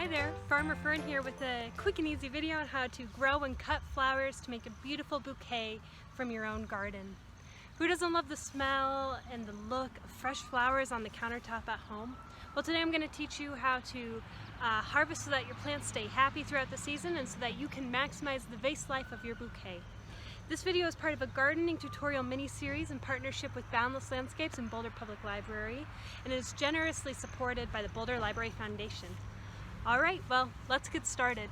there, Farmer Fern here with a quick and easy video on how to grow and cut flowers to make a beautiful bouquet from your own garden. Who doesn't love the smell and the look of fresh flowers on the countertop at home? Well, today I'm going to teach you how to harvest so that your plants stay happy throughout the season and so that you can maximize the vase life of your bouquet. This video is part of a gardening tutorial mini-series in partnership with Boundless Landscapes and Boulder Public Library, and it is generously supported by the Boulder Library Foundation. Alright, well, let's get started.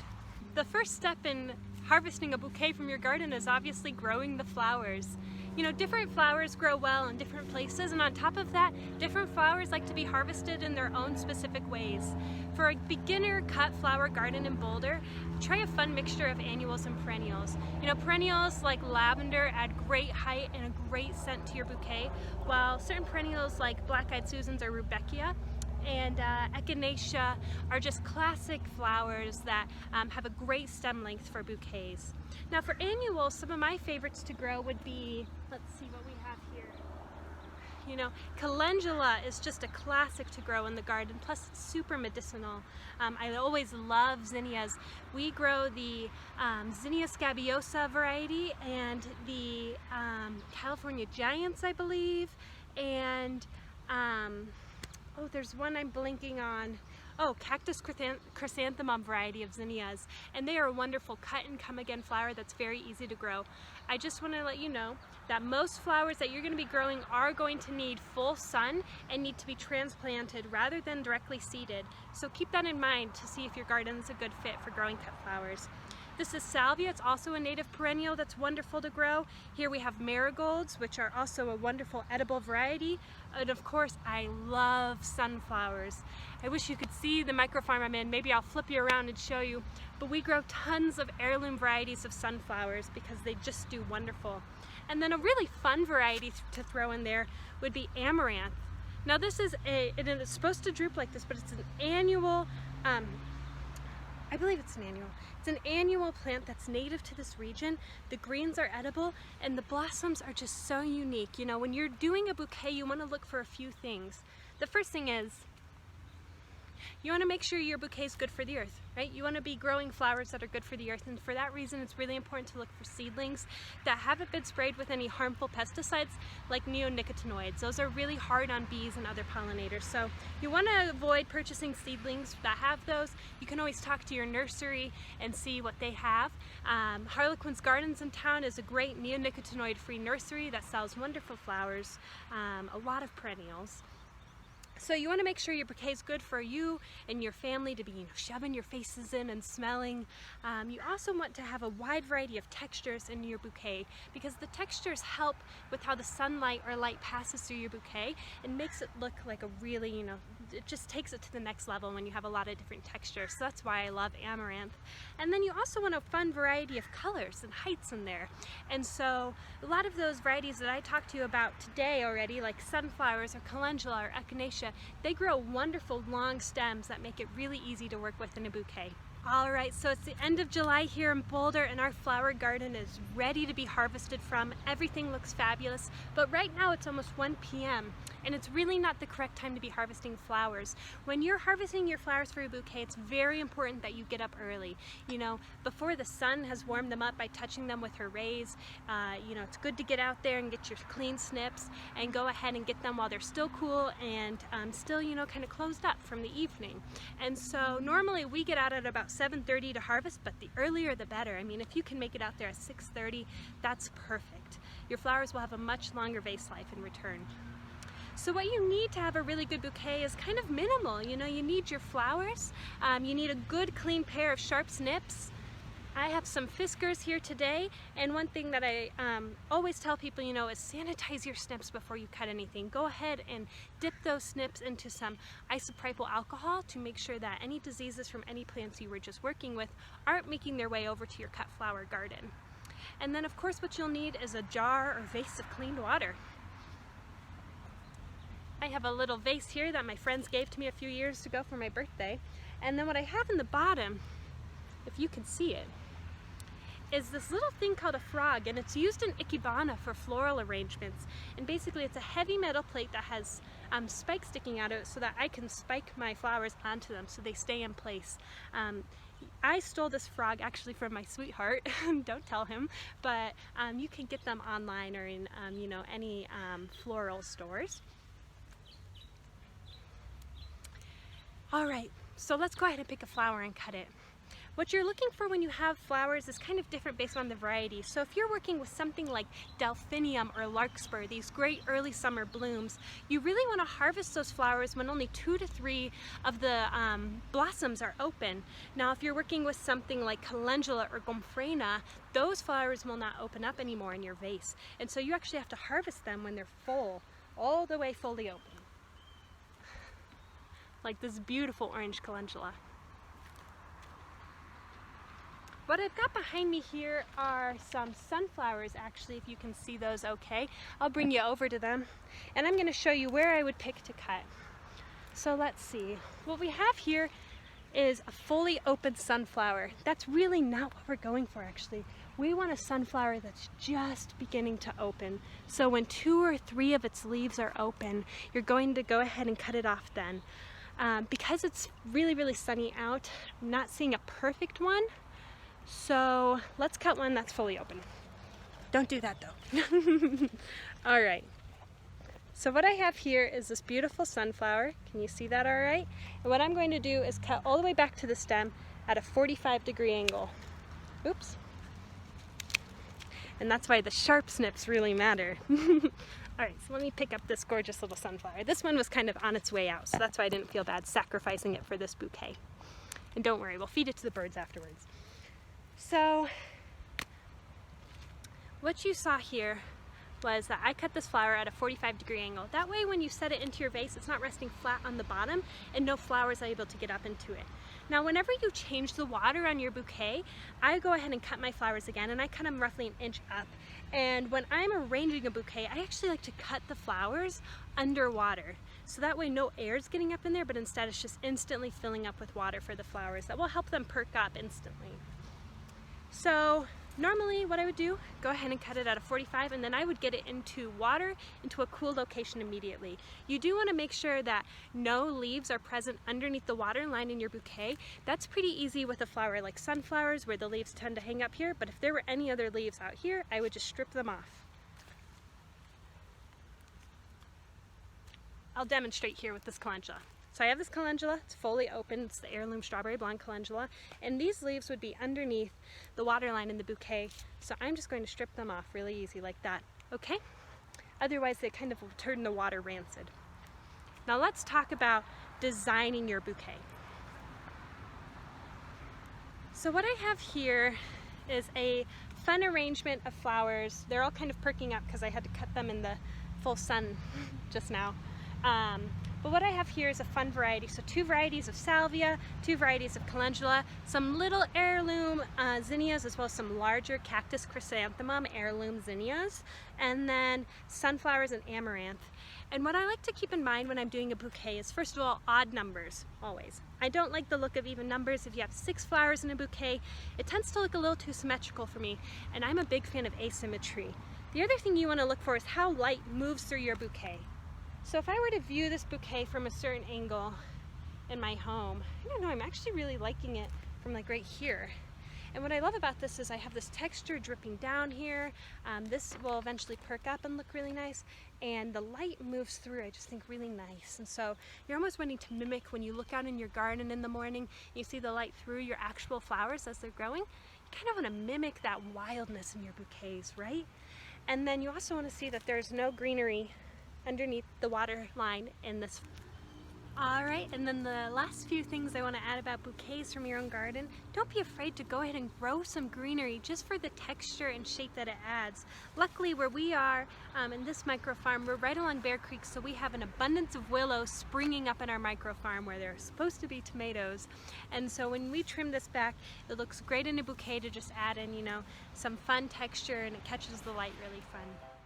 The first step in harvesting a bouquet from your garden is obviously growing the flowers. You know, different flowers grow well in different places, and on top of that, different flowers like to be harvested in their own specific ways. For a beginner cut flower garden in Boulder, try a fun mixture of annuals and perennials. You know, perennials like lavender add great height and a great scent to your bouquet, while certain perennials like black-eyed Susans or rudbeckia and echinacea are just classic flowers that have a great stem length for bouquets. Now for annuals, some of my favorites to grow would be, let's see what we have here. You know, calendula is just a classic to grow in the garden, plus it's super medicinal. I always love zinnias. We grow the Zinnia scabiosa variety and the California Giants, I believe, and oh, there's one I'm blinking on. Oh, cactus chrysanthemum variety of zinnias, and they are a wonderful cut and come again flower that's very easy to grow. I just want to let you know that most flowers that you're going to be growing are going to need full sun and need to be transplanted rather than directly seeded. So keep that in mind to see if your garden is a good fit for growing cut flowers. This is salvia. It's also a native perennial that's wonderful to grow. Here we have marigolds, which are also a wonderful edible variety. And of course, I love sunflowers. I wish you could see the microfarm I'm in. Maybe I'll flip you around and show you. But we grow tons of heirloom varieties of sunflowers because they just do wonderful. And then a really fun variety to throw in there would be amaranth. Now this is it is supposed to droop like this, but it's an annual, I believe it's an annual. It's an annual plant that's native to this region. The greens are edible and the blossoms are just so unique. You know, when you're doing a bouquet, you want to look for a few things. The first thing is, you want to make sure your bouquet is good for the earth, right? You want to be growing flowers that are good for the earth, and for that reason it's really important to look for seedlings that haven't been sprayed with any harmful pesticides like neonicotinoids. Those are really hard on bees and other pollinators, so you want to avoid purchasing seedlings that have those. You can always talk to your nursery and see what they have. Harlequin's Gardens in town is a great neonicotinoid-free nursery that sells wonderful flowers, a lot of perennials. So you want to make sure your bouquet is good for you and your family to be, you know, shoving your faces in and smelling. You also want to have a wide variety of textures in your bouquet because the textures help with how the sunlight or light passes through your bouquet and makes it look like a really, you know, it just takes it to the next level when you have a lot of different textures. So that's why I love amaranth. And then you also want a fun variety of colors and heights in there. And so a lot of those varieties that I talked to you about today already, like sunflowers or calendula or echinacea, they grow wonderful long stems that make it really easy to work with in a bouquet. Alright, so it's the end of July here in Boulder and our flower garden is ready to be harvested from. Everything looks fabulous, but right now it's almost 1 p.m. and it's really not the correct time to be harvesting flowers. When you're harvesting your flowers for your bouquet, it's very important that you get up early. You know, before the sun has warmed them up by touching them with her rays. You know, it's good to get out there and get your clean snips and go ahead and get them while they're still cool and still, you know, kind of closed up from the evening. And so normally we get out at about 7:30 to harvest, but the earlier the better. I mean, if you can make it out there at 6:30, that's perfect. Your flowers will have a much longer vase life in return. So what you need to have a really good bouquet is kind of minimal. You know, you need your flowers, you need a good clean pair of sharp snips. I have some Fiskars here today, and one thing that I always tell people, you know, is sanitize your snips before you cut anything. Go ahead and dip those snips into some isopropyl alcohol to make sure that any diseases from any plants you were just working with aren't making their way over to your cut flower garden. And then of course what you'll need is a jar or vase of clean water. I have a little vase here that my friends gave to me a few years ago for my birthday, and then what I have in the bottom, if you can see it, is this little thing called a frog, and it's used in ikebana for floral arrangements. And basically it's a heavy metal plate that has spikes sticking out of it so that I can spike my flowers onto them so they stay in place. I stole this frog actually from my sweetheart. Don't tell him, but you can get them online or in you know, any floral stores. Alright, so let's go ahead and pick a flower and cut it. What you're looking for when you have flowers is kind of different based on the variety. So if you're working with something like delphinium or larkspur, these great early summer blooms, you really want to harvest those flowers when only 2 to 3 of the blossoms are open. Now if you're working with something like calendula or gomphrena, those flowers will not open up anymore in your vase. And so you actually have to harvest them when they're full, all the way fully open. Like this beautiful orange calendula. What I've got behind me here are some sunflowers, actually, if you can see those okay. I'll bring you over to them, and I'm going to show you where I would pick to cut. So let's see. What we have here is a fully open sunflower. That's really not what we're going for, actually. We want a sunflower that's just beginning to open. So when 2 or 3 of its leaves are open, you're going to go ahead and cut it off then. Because it's really, really sunny out, I'm not seeing a perfect one. So let's cut one that's fully open. Don't do that though. All right. So what I have here is this beautiful sunflower. Can you see that all right? And what I'm going to do is cut all the way back to the stem at a 45-degree angle. Oops. And that's why the sharp snips really matter. All right, so let me pick up this gorgeous little sunflower. This one was kind of on its way out, so that's why I didn't feel bad sacrificing it for this bouquet. And don't worry, we'll feed it to the birds afterwards. So what you saw here was that I cut this flower at a 45-degree angle. That way when you set it into your vase, it's not resting flat on the bottom and no flowers are able to get up into it. Now whenever you change the water on your bouquet, I go ahead and cut my flowers again, and I cut them roughly 1 inch up. And when I'm arranging a bouquet, I actually like to cut the flowers underwater. So that way no air is getting up in there, but instead it's just instantly filling up with water for the flowers. That will help them perk up instantly. So normally what I would do, go ahead and cut it at a 45, and then I would get it into water, into a cool location immediately. You do want to make sure that no leaves are present underneath the water line in your bouquet. That's pretty easy with a flower like sunflowers where the leaves tend to hang up here, but if there were any other leaves out here, I would just strip them off. I'll demonstrate here with this calendula. So I have this calendula, it's fully open, it's the heirloom strawberry blonde calendula, and these leaves would be underneath the water line in the bouquet, so I'm just going to strip them off really easy like that, okay? Otherwise they kind of will turn the water rancid. Now let's talk about designing your bouquet. So what I have here is a fun arrangement of flowers. They're all kind of perking up because I had to cut them in the full sun just now. But what I have here is a fun variety. So 2 varieties of salvia, 2 varieties of calendula, some little heirloom zinnias, as well as some larger cactus chrysanthemum heirloom zinnias, and then sunflowers and amaranth. And what I like to keep in mind when I'm doing a bouquet is, first of all, odd numbers, always. I don't like the look of even numbers. If you have 6 flowers in a bouquet, it tends to look a little too symmetrical for me, and I'm a big fan of asymmetry. The other thing you want to look for is how light moves through your bouquet. So if I were to view this bouquet from a certain angle in my home, I don't know, I'm actually really liking it from like right here. And what I love about this is I have this texture dripping down here. This will eventually perk up and look really nice, and the light moves through, I just think, really nice. And so you're almost wanting to mimic when you look out in your garden in the morning, you see the light through your actual flowers as they're growing. You kind of want to mimic that wildness in your bouquets, right? And then you also want to see that there's no greenery underneath the water line in this. Alright, and then the last few things I want to add about bouquets from your own garden. Don't be afraid to go ahead and grow some greenery just for the texture and shape that it adds. Luckily where we are in this micro farm, we're right along Bear Creek, so we have an abundance of willows springing up in our micro farm where there are supposed to be tomatoes. And so when we trim this back, it looks great in a bouquet to just add in, you know, some fun texture, and it catches the light really fun.